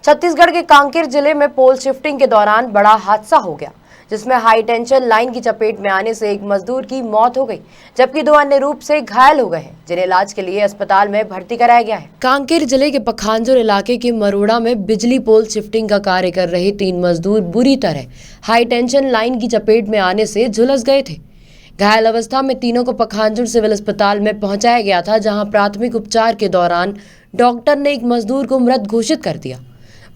छत्तीसगढ़ के कांकेर जिले में पोल शिफ्टिंग के दौरान बड़ा हादसा हो गया, जिसमें हाई टेंशन लाइन की चपेट में आने से एक मजदूर की मौत हो गई, जबकि 2 अन्य रूप से घायल हो गए हैं, जिन्हें इलाज के लिए अस्पताल में भर्ती कराया गया है। कांकेर जिले के पखांजूर इलाके के मरोड़ा में बिजली पोल शिफ्टिंग का कार्य कर रहे 3 मजदूर बुरी तरह हाई टेंशन लाइन की चपेट में आने से झुलस गए थे। घायल अवस्था में तीनों को पखांजूर सिविल अस्पताल में पहुंचाया गया था, जहां प्राथमिक उपचार के दौरान डॉक्टर ने एक मजदूर को मृत घोषित कर दिया।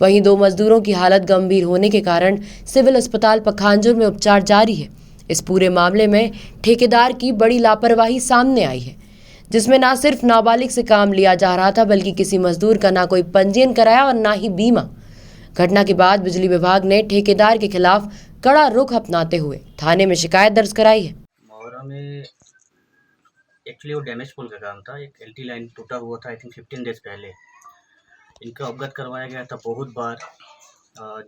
वहीं 2 मजदूरों की हालत गंभीर होने के कारण सिविल अस्पताल पखांजूर में उपचार जारी है। इस पूरे मामले में ठेकेदार की बड़ी लापरवाही सामने आई है, जिसमें न सिर्फ नाबालिग से काम लिया जा रहा था, बल्कि किसी मजदूर का ना कोई पंजीयन कराया और ना ही बीमा। घटना के बाद बिजली विभाग ने ठेकेदार के खिलाफ कड़ा रुख अपनाते हुए थाने में शिकायत दर्ज कराई है। मौरा में एक्चुअली वो डैमेज पोल का काम था। एक एलटी लाइन टूटा हुआ था, आई थिंक 15 डेज पहले। इनको अवगत करवाया गया था बहुत बार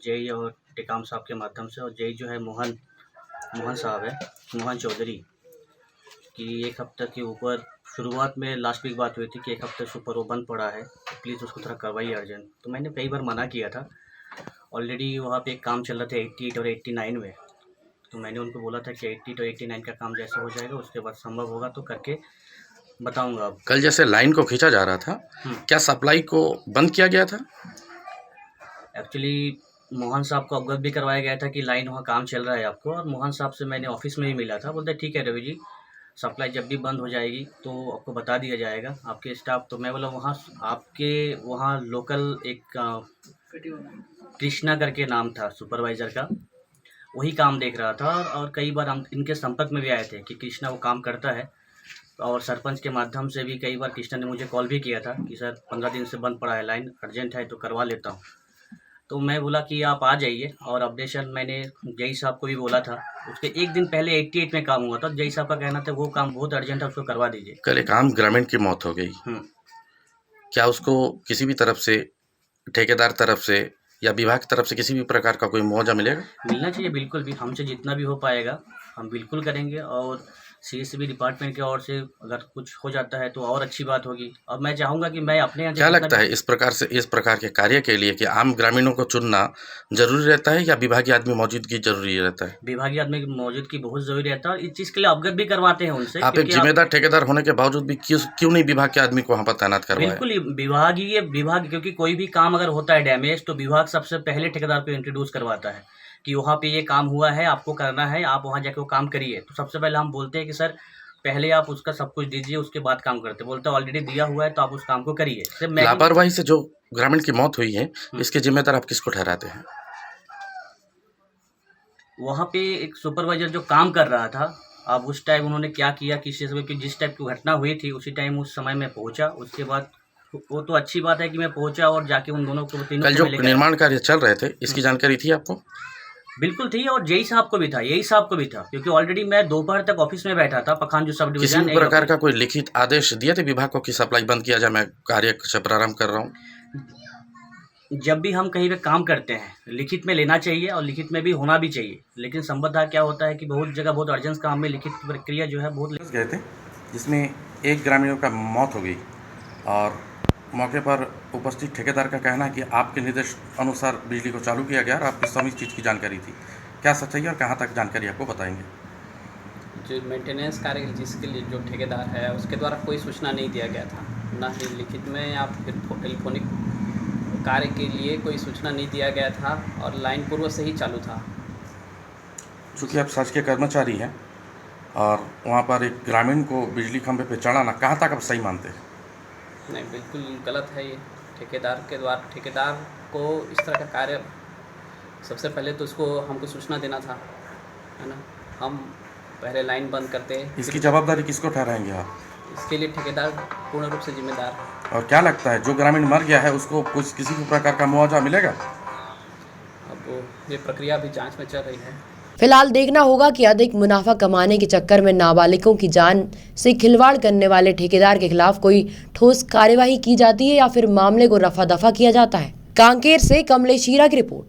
जेई और टेकाम साहब के माध्यम से। और जेई जो है मोहन साहब है, मोहन चौधरी, कि एक हफ्ते के ऊपर शुरुआत में लास्ट वीक बात हुई थी कि एक हफ्ते से ऊपर वो बंद पड़ा है, तो प्लीज़ उसको थोड़ा करवाइए अर्जेंट। तो मैंने कई बार मना किया था। ऑलरेडी वहाँ पे एक काम चल रहा था 88 और 89 में, तो मैंने उनको बोला था कि 80 तो 89 का काम जैसे हो जाएगा उसके बाद संभव होगा तो करके बताऊंगा। अब कल जैसे लाइन को खींचा जा रहा था, क्या सप्लाई को बंद किया गया था? एक्चुअली मोहन साहब को अवगत भी करवाया गया था कि लाइन वहाँ काम चल रहा है आपको, और मोहन साहब से मैंने ऑफिस में ही मिला था। बोलते ठीक है रवि जी, सप्लाई जब भी बंद हो जाएगी तो आपको बता दिया जाएगा आपके स्टाफ। तो मैं बोला वहाँ आपके वहाँ लोकल एक कृष्णा करके नाम था सुपरवाइज़र का, वही काम देख रहा था। और कई बार हम इनके संपर्क में भी आए थे कि कृष्णा वो काम करता है, और सरपंच के माध्यम से भी कई बार कृष्णा ने मुझे कॉल भी किया था कि सर 15 दिन से बंद पड़ा है लाइन, अर्जेंट है तो करवा लेता हूँ। तो मैं बोला कि आप आ जाइए, और अपडेशन मैंने जई साहब को भी बोला था। उसके एक दिन पहले 88 में काम हुआ था, जई साहब का कहना था वो काम बहुत अर्जेंट है, उसको करवा दीजिए। कल एक आम ग्रामीण की मौत हो गई, क्या उसको किसी भी तरफ से, ठेकेदार तरफ से या विभाग की तरफ से किसी भी प्रकार का कोई मुआवजा मिलेगा? मिलना चाहिए, बिल्कुल भी हमसे जितना भी हो पाएगा हम बिल्कुल करेंगे। और सीएसबी डिपार्टमेंट की ओर से अगर कुछ हो जाता है तो और अच्छी बात होगी। अब मैं चाहूँगा कि मैं अपने यहाँ क्या लगता है इस प्रकार के कार्य के लिए कि आम ग्रामीणों को चुनना जरूरी रहता है या विभागीय आदमी मौजूदगी जरूरी रहता है? विभागीय आदमी की मौजूदगी बहुत जरूरी रहता है, और इस चीज़ के लिए अवगत भी करवाते हैं उनसे। आप एक जिम्मेदार ठेकेदार होने के बावजूद भी क्यों नहीं विभाग के आदमी को वहाँ पर तैनात करवाया? बिल्कुल विभाग, क्योंकि कोई भी काम अगर होता है डैमेज तो विभाग सबसे पहले ठेकेदार को इंट्रोड्यूस करवाता है कि वहाँ पे ये काम हुआ है, आपको करना है, आप वहाँ जाके वो काम करिए। तो सबसे पहले हम बोलते हैं कि सर पहले आप उसका सब कुछ दीजिए, उसके बाद काम करते। बोलते ऑलरेडी दिया हुआ है तो आप उस काम को करिए। लापरवाही से जो ग्रामीण की मौत हुई है, इसके जिम्मेदार आप किसको ठहराते हैं? वहाँ पे एक सुपरवाइजर जो काम कर रहा था, अब उस टाइम उन्होंने क्या किया, किसी समय की जिस टाइप की घटना हुई थी उसी टाइम उस समय में पहुँचा। उसके बाद वो तो अच्छी बात है कि मैं पहुँचा और जाके उन दोनों को, तीनों कल जो निर्माण कार्य चल रहे थे, इसकी जानकारी थी आपको? बिल्कुल थी, और जेई साहब को भी था, यही साहब को भी था, क्योंकि ऑलरेडी मैं दोपहर तक ऑफिस में बैठा था पखांजूर सब डिवीजन। किसी भी प्रकार का कोई लिखित आदेश दिए थे विभाग को कि सप्लाई बंद किया जाए, मैं कार्य से प्रारंभ कर रहा हूँ? जब भी हम कहीं पे काम करते हैं लिखित में लेना चाहिए, और लिखित में भी होना भी चाहिए। लेकिन संबंधा क्या होता है कि बहुत जगह बहुत अर्जेंट काम में लिखित प्रक्रिया जो है बहुत गए थे, जिसमें एक ग्रामीणों का मौत हो गई, और मौके पर उपस्थित ठेकेदार का कहना है कि आपके निर्देश अनुसार बिजली को चालू किया गया और आपको सभी चीज़ की जानकारी थी। क्या सच्चाई है और कहाँ तक जानकारी आपको बताएंगे? जो मेंटेनेंस कार्य जिसके लिए जो ठेकेदार है उसके द्वारा कोई सूचना नहीं दिया गया था, ना ही लिखित में या फिर टेलीफोनिक कार्य के लिए कोई सूचना नहीं दिया गया था, और लाइन पूर्व से ही चालू था। चूँकि आप शासकीय कर्मचारी हैं और वहाँ पर एक ग्रामीण को बिजली खंभे पर चढ़ाना, कहाँ तक आप सही मानते हैं? नहीं, बिल्कुल गलत है ये। ठेकेदार को इस तरह का कार्य, सबसे पहले तो उसको हमको सूचना देना था, है ना। हम पहले लाइन बंद करते हैं। इसकी जवाबदारी किसको ठहराएंगे आप? इसके लिए ठेकेदार पूर्ण रूप से जिम्मेदार। और क्या लगता है जो ग्रामीण मर गया है उसको कुछ किसी भी प्रकार का मुआवजा मिलेगा? अब ये प्रक्रिया भी जांच में चल रही है। फिलहाल देखना होगा कि अधिक मुनाफा कमाने के चक्कर में नाबालिगों की जान से खिलवाड़ करने वाले ठेकेदार के खिलाफ कोई ठोस कार्यवाही की जाती है या फिर मामले को रफा दफा किया जाता है। कांकेर से कमलेश हीरा की रिपोर्ट।